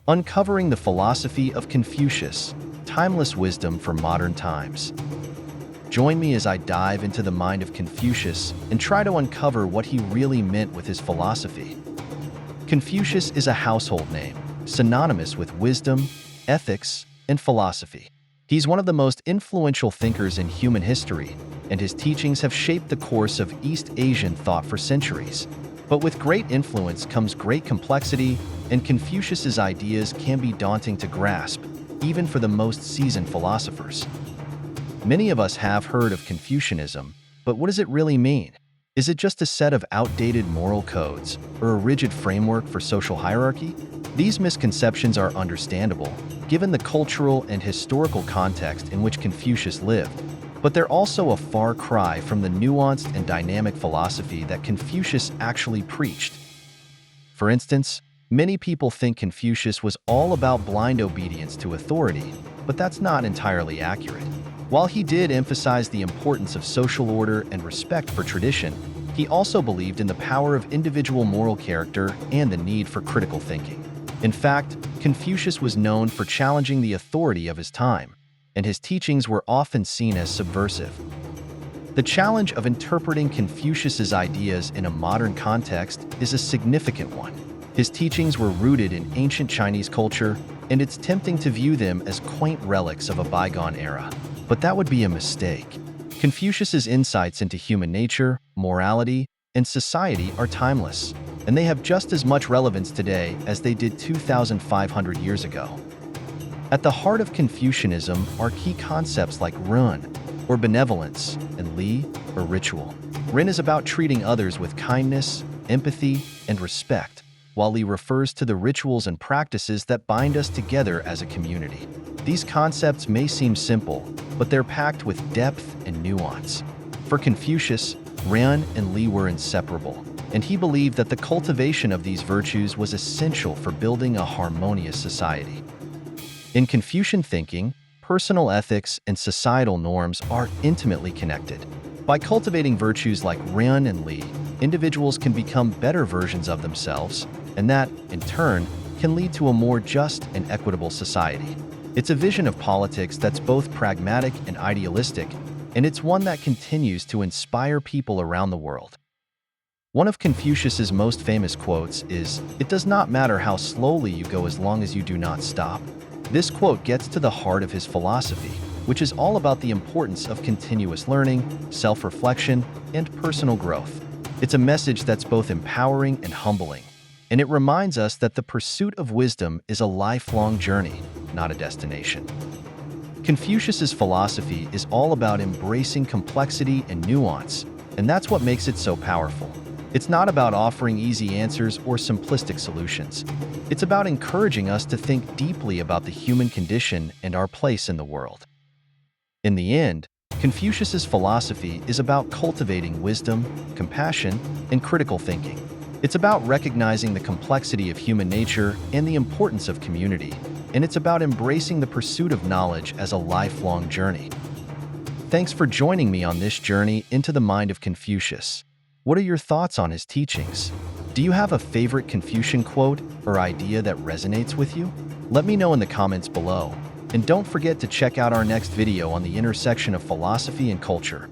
Uncovering the philosophy of Confucius, timeless wisdom for modern times. Join me as I dive into the mind of Confucius and try to uncover what he really meant with his philosophy. Confucius is a household name, synonymous with wisdom, ethics, and philosophy. He's one of the most influential thinkers in human history, and his teachings have shaped the course of East Asian thought for centuries. But with great influence comes great complexity, and Confucius's ideas can be daunting to grasp, even for the most seasoned philosophers. Many of us have heard of Confucianism, but what does it really mean? Is it just a set of outdated moral codes, or a rigid framework for social hierarchy? These misconceptions are understandable, given the cultural and historical context in which Confucius lived, but they're also a far cry from the nuanced and dynamic philosophy that Confucius actually preached. For instance, many people think Confucius was all about blind obedience to authority, but that's not entirely accurate. While he did emphasize the importance of social order and respect for tradition, he also believed in the power of individual moral character and the need for critical thinking. In fact, Confucius was known for challenging the authority of his time, and his teachings were often seen as subversive. The challenge of interpreting Confucius's ideas in a modern context is a significant one. His teachings were rooted in ancient Chinese culture, and it's tempting to view them as quaint relics of a bygone era. But that would be a mistake. Confucius's insights into human nature, morality, and society are timeless, and they have just as much relevance today as they did 2,500 years ago. At the heart of Confucianism are key concepts like Ren, or benevolence, and Li, or ritual. Ren is about treating others with kindness, empathy, and respect, while Li refers to the rituals and practices that bind us together as a community. These concepts may seem simple, but they're packed with depth and nuance. For Confucius, Ren and Li were inseparable, and he believed that the cultivation of these virtues was essential for building a harmonious society. In Confucian thinking, personal ethics and societal norms are intimately connected. By cultivating virtues like Ren and Li, individuals can become better versions of themselves, and that, in turn, can lead to a more just and equitable society. It's a vision of politics that's both pragmatic and idealistic, and it's one that continues to inspire people around the world. One of Confucius's most famous quotes is, "It does not matter how slowly you go as long as you do not stop." This quote gets to the heart of his philosophy, which is all about the importance of continuous learning, self-reflection, and personal growth. It's a message that's both empowering and humbling, and it reminds us that the pursuit of wisdom is a lifelong journey, not a destination. Confucius's philosophy is all about embracing complexity and nuance, and that's what makes it so powerful. It's not about offering easy answers or simplistic solutions. It's about encouraging us to think deeply about the human condition and our place in the world. In the end, Confucius's philosophy is about cultivating wisdom, compassion, and critical thinking. It's about recognizing the complexity of human nature and the importance of community, and it's about embracing the pursuit of knowledge as a lifelong journey. Thanks for joining me on this journey into the mind of Confucius. What are your thoughts on his teachings? Do you have a favorite Confucian quote or idea that resonates with you? Let me know in the comments below. And don't forget to check out our next video on the intersection of philosophy and culture.